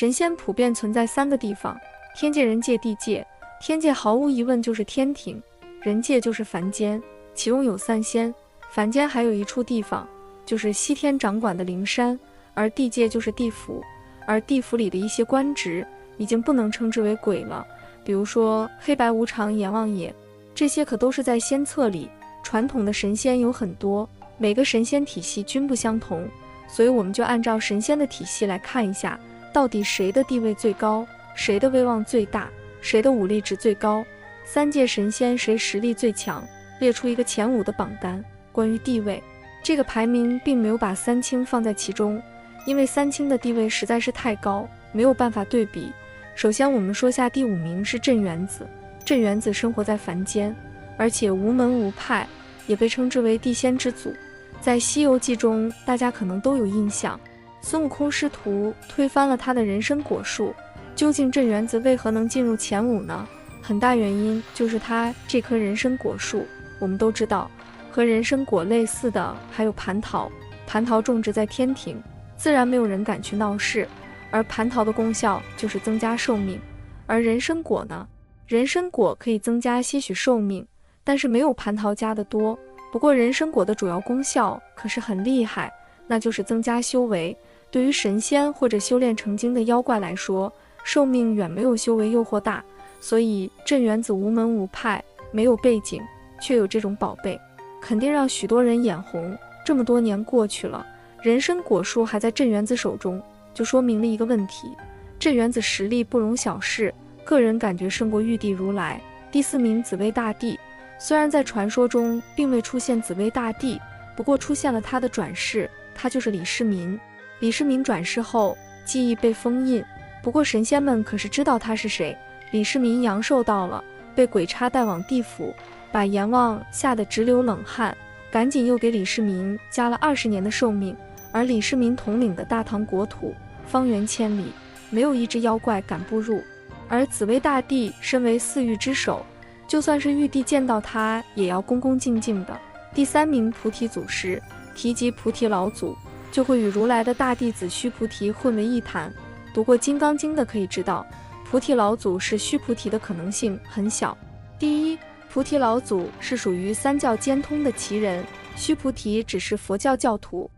神仙普遍存在3个地方：天界、人界、地界。天界毫无疑问就是天庭，人界就是凡间，其中有3仙。凡间还有一处地方，就是西天掌管的灵山，而地界就是地府，而地府里的一些官职已经不能称之为鬼了，比如说黑白无常、阎王爷，这些可都是在仙册里。传统的神仙有很多，每个神仙体系均不相同，所以我们就按照神仙的体系来看一下，到底谁的地位最高，谁的威望最大，谁的武力值最高，3界神仙谁实力最强，列出一个前5的榜单。关于地位，这个排名并没有把三清放在其中，因为三清的地位实在是太高，没有办法对比。首先我们说下第5名是镇元子。镇元子生活在凡间，而且无门无派，也被称之为地仙之祖。在《西游记》中，大家可能都有印象，孙悟空师徒推翻了他的人参果树，究竟镇元子为何能进入前5呢？很大原因就是他这棵人参果树。我们都知道，和人参果类似的还有蟠桃，蟠桃种植在天庭，自然没有人敢去闹事，而蟠桃的功效就是增加寿命。而人参果呢？人参果可以增加些许寿命，但是没有蟠桃加的多。不过人参果的主要功效可是很厉害，那就是增加修为。对于神仙或者修炼成精的妖怪来说，寿命远没有修为诱惑大，所以镇元子无门无派，没有背景，却有这种宝贝，肯定让许多人眼红。这么多年过去了，人参果树还在镇元子手中，就说明了一个问题：镇元子实力不容小视，个人感觉胜过玉帝如来。第4名紫薇大帝，虽然在传说中并未出现紫薇大帝，不过出现了他的转世，他就是李世民。李世民转世后，记忆被封印，不过神仙们可是知道他是谁。李世民阳寿到了，被鬼差带往地府，把阎王吓得直流冷汗，赶紧又给李世民加了20年的寿命。而李世民统领的大唐国土方圆千里，没有一只妖怪敢步入。而紫薇大帝身为4域之首，就算是玉帝见到他也要恭恭敬敬的。第3名菩提祖师，提及菩提老祖，就会与如来的大弟子须菩提混为一谈。读过《金刚经》的可以知道，菩提老祖是须菩提的可能性很小。第一，菩提老祖是属于3教兼通的奇人，须菩提只是佛教教徒。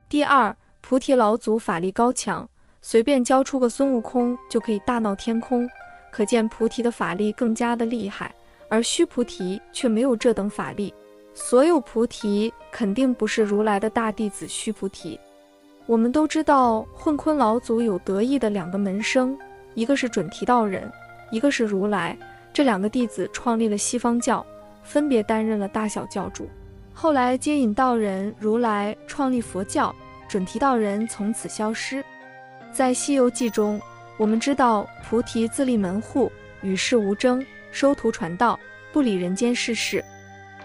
第二，菩提老祖法力高强，随便教出个孙悟空就可以大闹天空，可见菩提的法力更加的厉害，而须菩提却没有这等法力。所有菩提肯定不是如来的大弟子须菩提。我们都知道混坤老祖有得意的2个门生，一个是准提道人，一个是如来。这2个弟子创立了西方教，分别担任了大小教主。后来接引道人如来创立佛教，准提道人从此消失。在《西游记》中，我们知道菩提自立门户，与世无争，收徒传道，不理人间世事。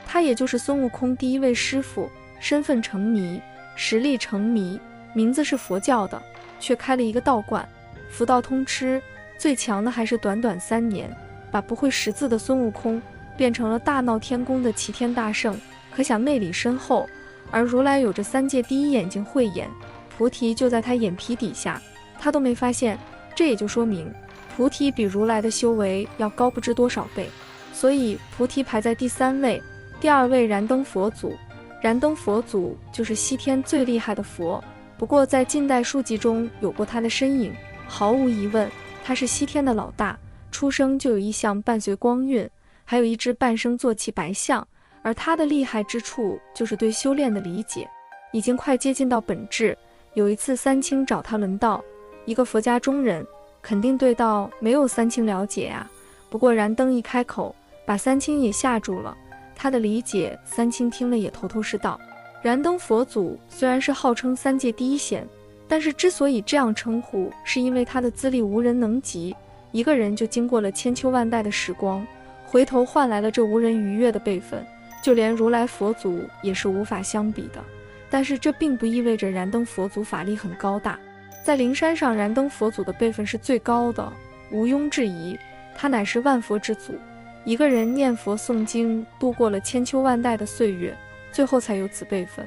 他也就是孙悟空第1位师傅，身份成谜，实力成谜，名字是佛教的，却开了一个道观，佛道通吃。最强的还是短短3年，把不会识字的孙悟空变成了大闹天宫的齐天大圣，可想内里深厚。而如来有着3界第1眼睛慧眼，菩提就在他眼皮底下，他都没发现。这也就说明菩提比如来的修为要高不知多少倍，所以菩提排在第3位。第2位燃灯佛祖，燃灯佛祖就是西天最厉害的佛，不过在近代书籍中有过他的身影。毫无疑问，他是西天的老大，出生就有一项伴随光晕，还有一只半生坐骑白象。而他的厉害之处就是对修炼的理解，已经快接近到本质。有一次三清找他论道，一个佛家中人肯定对道没有三清了解啊。不过燃灯一开口，把三清也吓住了，他的理解三清听了也头头是道。燃灯佛祖虽然是号称3界第1仙，但是之所以这样称呼，是因为他的资历无人能及，一个人就经过了千秋万代的时光，回头换来了这无人逾越的辈分，就连如来佛祖也是无法相比的。但是这并不意味着燃灯佛祖法力很高大，在灵山上燃灯佛祖的辈分是最高的，毋庸置疑，他乃是万佛之祖。一个人念佛诵经，度过了千秋万代的岁月，最后才有此辈分。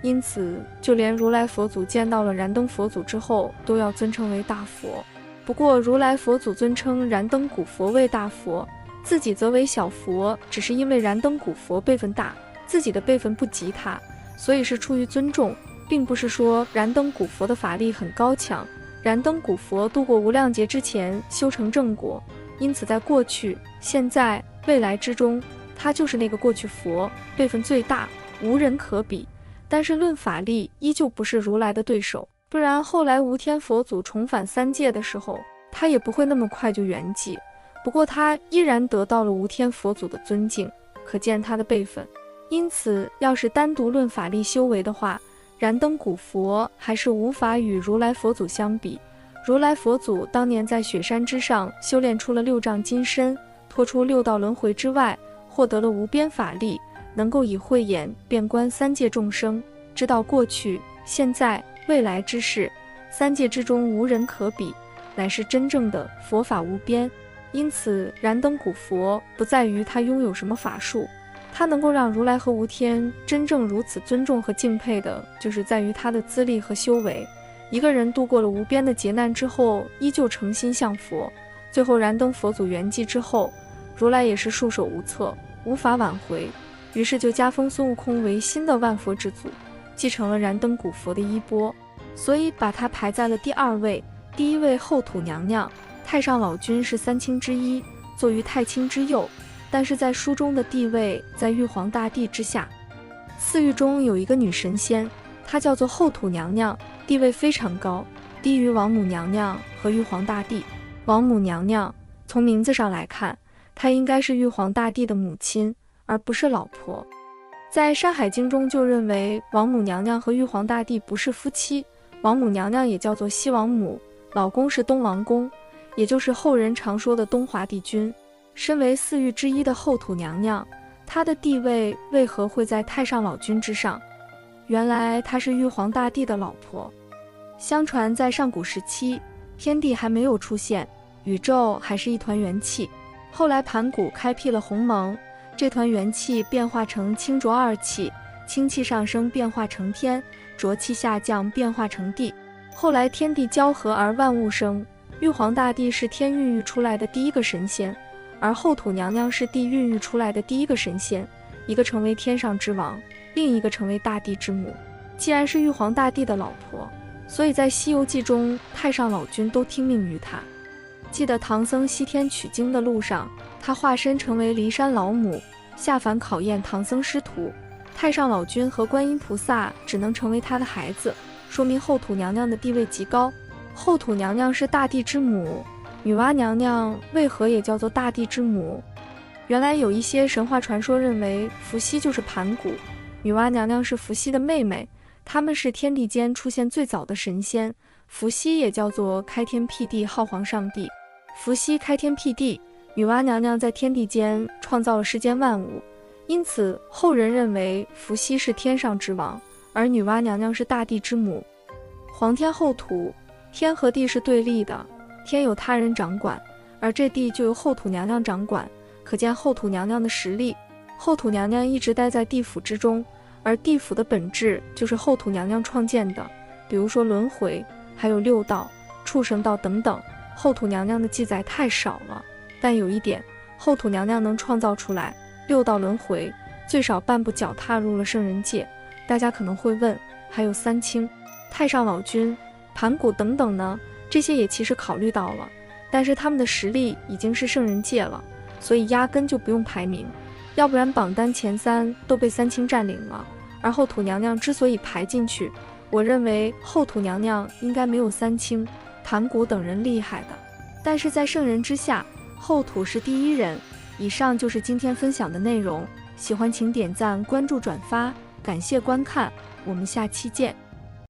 因此就连如来佛祖见到了燃灯佛祖之后，都要尊称为大佛。不过如来佛祖尊称燃灯古佛为大佛，自己则为小佛，只是因为燃灯古佛辈分大，自己的辈分不及他，所以是出于尊重，并不是说燃灯古佛的法力很高强。燃灯古佛度过无量劫之前修成正果，因此在过去、现在、未来之中，他就是那个过去佛，辈分最大，无人可比。但是论法力依旧不是如来的对手，不然后来无天佛祖重返三界的时候，他也不会那么快就圆寂。不过他依然得到了无天佛祖的尊敬，可见他的辈分。因此要是单独论法力修为的话，燃灯古佛还是无法与如来佛祖相比。如来佛祖当年在雪山之上修炼出了6丈金身，脱出6道轮回之外，获得了无边法力，能够以慧眼遍观三界众生，知道过去、现在、未来之事，三界之中无人可比，乃是真正的佛法无边。因此燃灯古佛不在于他拥有什么法术，他能够让如来和无天真正如此尊重和敬佩的，就是在于他的资历和修为。一个人度过了无边的劫难之后，依旧诚心向佛，最后燃灯佛祖圆寂之后，如来也是束手无策，无法挽回，于是就加封孙悟空为新的万佛之祖，继承了燃灯古佛的衣钵，所以把他排在了第2位。第1位后土娘娘，太上老君是3卿之一，坐于太清之右，但是在书中的地位在玉皇大帝之下。4域中有一个女神仙，她叫做后土娘娘，地位非常高，低于王母娘娘和玉皇大帝。王母娘娘从名字上来看，她应该是玉皇大帝的母亲，而不是老婆。在《山海经》中就认为王母娘娘和玉皇大帝不是夫妻，王母娘娘也叫做西王母，老公是东王公，也就是后人常说的东华帝君。身为4域之一的后土娘娘，她的地位为何会在太上老君之上？原来她是玉皇大帝的老婆。相传在上古时期，天地还没有出现，宇宙还是一团元气。后来盘古开辟了鸿蒙，这团元气变化成清浊2气，清气上升变化成天，浊气下降变化成地。后来天地交合而万物生，玉皇大帝是天孕育出来的第一个神仙，而后土娘娘是地孕育出来的第一个神仙，一个成为天上之王，另一个成为大地之母。既然是玉皇大帝的老婆，所以在《西游记》中太上老君都听命于她。记得唐僧西天取经的路上，他化身成为骊山老母，下凡考验唐僧师徒，太上老君和观音菩萨只能成为他的孩子，说明后土娘娘的地位极高。后土娘娘是大地之母，女娲娘娘为何也叫做大地之母？原来有一些神话传说认为伏羲就是盘古，女娲娘娘是伏羲的妹妹，他们是天地间出现最早的神仙。伏羲也叫做开天辟地浩皇上帝，伏羲开天辟地，女娲娘娘在天地间创造了世间万物，因此后人认为伏羲是天上之王，而女娲娘娘是大地之母。皇天后土，天和地是对立的，天由他人掌管，而这地就由后土娘娘掌管，可见后土娘娘的实力。后土娘娘一直待在地府之中，而地府的本质就是后土娘娘创建的，比如说轮回，还有6道、畜生道等等，后土娘娘的记载太少了。但有一点，后土娘娘能创造出来6道轮回，最少半步脚踏入了圣人界。大家可能会问，还有3卿、太上老君、盘古等等呢？这些也其实考虑到了，但是他们的实力已经是圣人界了，所以压根就不用排名，要不然榜单前3都被3卿占领了。而后土娘娘之所以排进去，我认为后土娘娘应该没有3卿、盘古等人厉害的，但是在圣人之下，后土是第一人。以上就是今天分享的内容，喜欢请点赞、关注、转发，感谢观看，我们下期见。